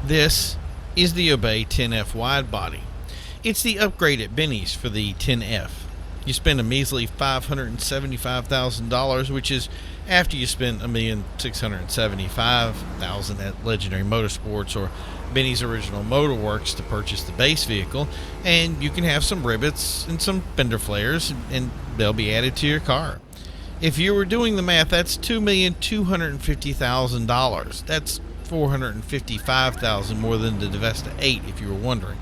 This is the Obey 10F Widebody. It's the upgrade at Benny's for the 10F. You spend a measly $575,000, which is after you spend $1,675,000 at Legendary Motorsports or Benny's Original Motorworks to purchase the base vehicle, and you can have some rivets and some fender flares, and they'll be added to your car. If you were doing the math, that's $2,250,000. That's $455,000 more than the Divesta 8, if you were wondering.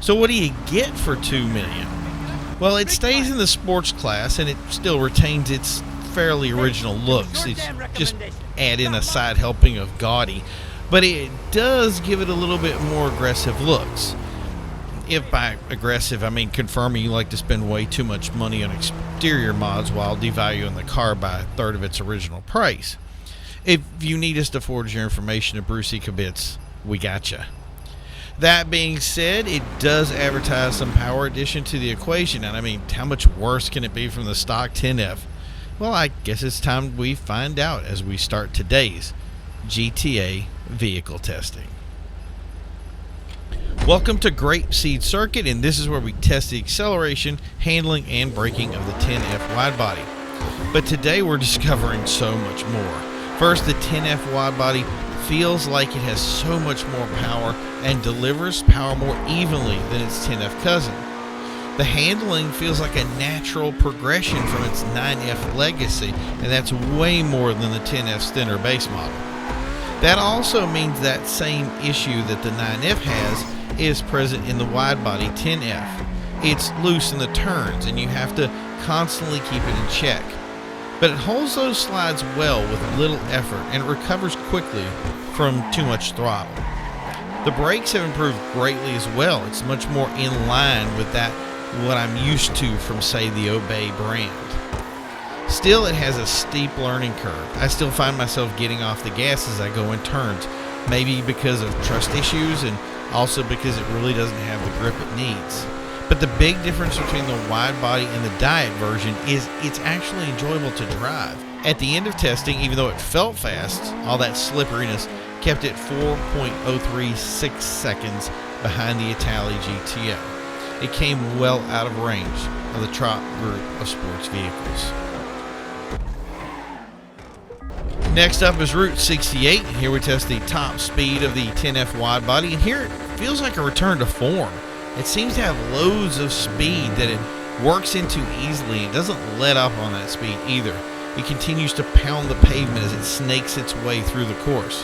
So what do you get for $2 million? Well, it stays in the sports class and it still retains its fairly original looks. It's just add in a side helping of gaudy, but it does give it a little bit more aggressive looks. If by aggressive I mean confirming you like to spend way too much money on exterior mods while devaluing the car by a third of its original price. If you need us to forward your information to Brucey Kibitz, we gotcha. That being said, it does advertise some power addition to the equation, and I mean, how much worse can it be from the stock 10F? Well, I guess it's time we find out as we start today's GTA vehicle testing. Welcome to Grapeseed Circuit, and this is where we test the acceleration, handling, and braking of the 10F Widebody. But today we're discovering so much more. First, the 10F Widebody feels like it has so much more power and delivers power more evenly than its 10F cousin. The handling feels like a natural progression from its 9F legacy, and that's way more than the 10F's thinner base model. That also means that same issue that the 9F has is present in the widebody 10F. It's loose in the turns, and you have to constantly keep it in check. But it holds those slides well with little effort and it recovers quickly from too much throttle. The brakes have improved greatly as well. It's much more in line with what I'm used to from, say, the Obey brand. Still, it has a steep learning curve. I still find myself getting off the gas as I go in turns, maybe because of trust issues and also because it really doesn't have the grip it needs. But the big difference between the widebody and the diet version is it's actually enjoyable to drive. At the end of testing, even though it felt fast, all that slipperiness kept it 4.036 seconds behind the Italy GTO. It came well out of range of the top group of sports vehicles. Next up is Route 68. Here we test the top speed of the 10F widebody, and here it feels like a return to form. It seems to have loads of speed that it works into easily. It doesn't let up on that speed either. It continues to pound the pavement as it snakes its way through the course.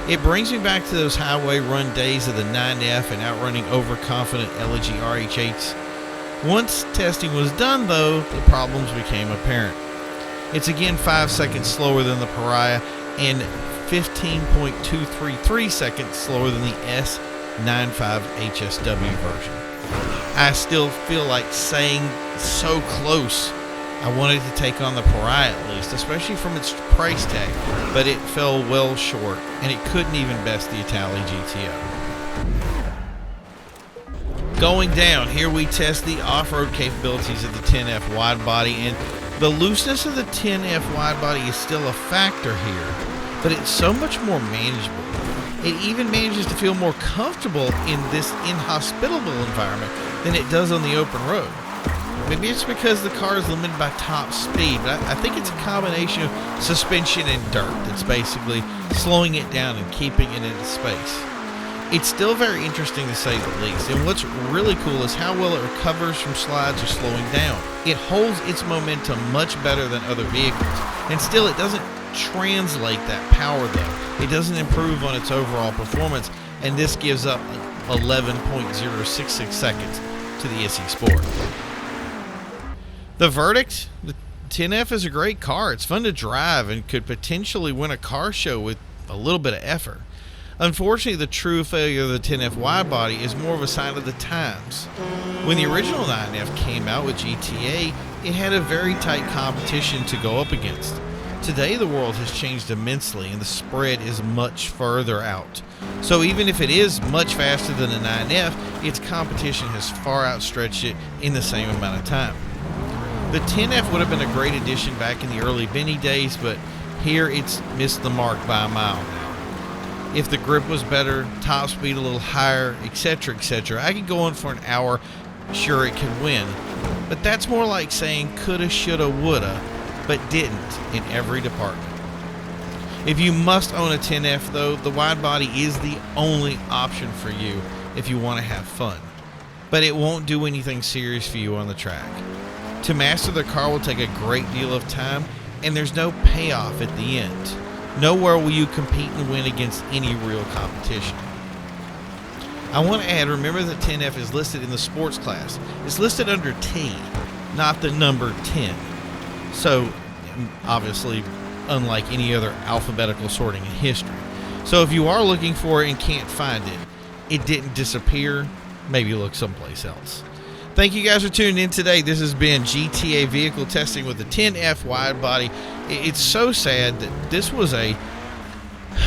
It brings me back to those highway run days of the 9F and outrunning overconfident LG RH8s. Once testing was done, though, the problems became apparent. It's again 5 seconds slower than the Pariah and 15.233 seconds slower than the S95 HSW version. I still feel like saying so close. I wanted to take on the Pariah at least, especially from its price tag, but it fell well short, and it couldn't even best the Italy GTO. Going down, here we test the off-road capabilities of the 10F widebody, and the looseness of the 10F widebody is still a factor here, but it's so much more manageable. It even manages to feel more comfortable in this inhospitable environment than it does on the open road. Maybe it's because the car is limited by top speed, but I think it's a combination of suspension and dirt that's basically slowing it down and keeping it in its space. It's still very interesting to say the least, and what's really cool is how well it recovers from slides or slowing down. It holds its momentum much better than other vehicles, and still it doesn't translate that power though. It doesn't improve on its overall performance, and this gives up 11.066 seconds to the SE Sport. The verdict? The 10F is a great car. It's fun to drive and could potentially win a car show with a little bit of effort. Unfortunately, the true failure of the 10F widebody is more of a sign of the times. When the original 9F came out with GTA, it had a very tight competition to go up against. Today, the world has changed immensely and the spread is much further out. So even if it is much faster than the 9F, its competition has far outstretched it in the same amount of time. The 10F would have been a great addition back in the early Benny days, but here it's missed the mark by a mile now. if the grip was better, top speed a little higher, etc., etc. I could go on for an hour. Sure, it could win, but that's more like saying coulda, shoulda, woulda, but didn't in every department. If you must own a 10F though, the wide body is the only option for you if you want to have fun, but it won't do anything serious for you on the track. To master the car will take a great deal of time, and there's no payoff at the end. Nowhere will you compete and win against any real competition. I want to add, remember that 10F is listed in the sports class. It's listed under T, not the number 10. So, obviously, unlike any other alphabetical sorting in history. So if you are looking for it and can't find it, it didn't disappear. Maybe look someplace else. Thank you guys for tuning in today. This has been GTA vehicle testing with the 10F wide body. It's so sad that this was a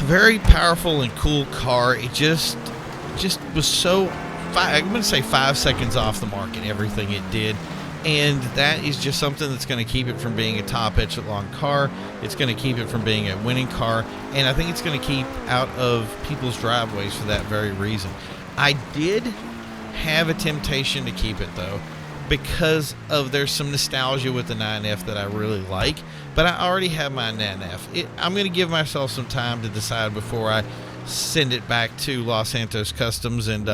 very powerful and cool car. It just was so, I'm going to say 5 seconds off the mark in everything it did. And that is just something that's going to keep it from being a top echelon car. It's going to keep it from being a winning car. And I think it's going to keep out of people's driveways for that very reason. I did have a temptation to keep it though, because of there's some nostalgia with the 9F that I really like, but I already have my 9F. I'm going to give myself some time to decide before I send it back to Los Santos Customs and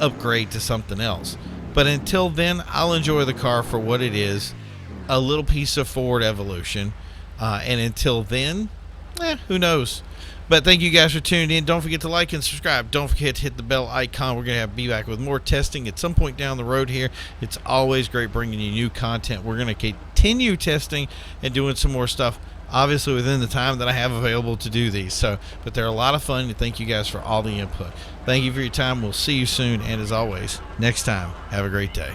upgrade to something else. But until then, I'll enjoy the car for what it is, a little piece of forward evolution. And until then, who knows? But thank you guys for tuning in. Don't forget to like and subscribe. Don't forget to hit the bell icon. We're going to be back with more testing at some point down the road here. It's always great bringing you new content. We're going to continue testing and doing some more stuff, obviously within the time that I have available to do these. But they're a lot of fun, and thank you guys for all the input. Thank you for your time. We'll see you soon, and as always, next time, have a great day.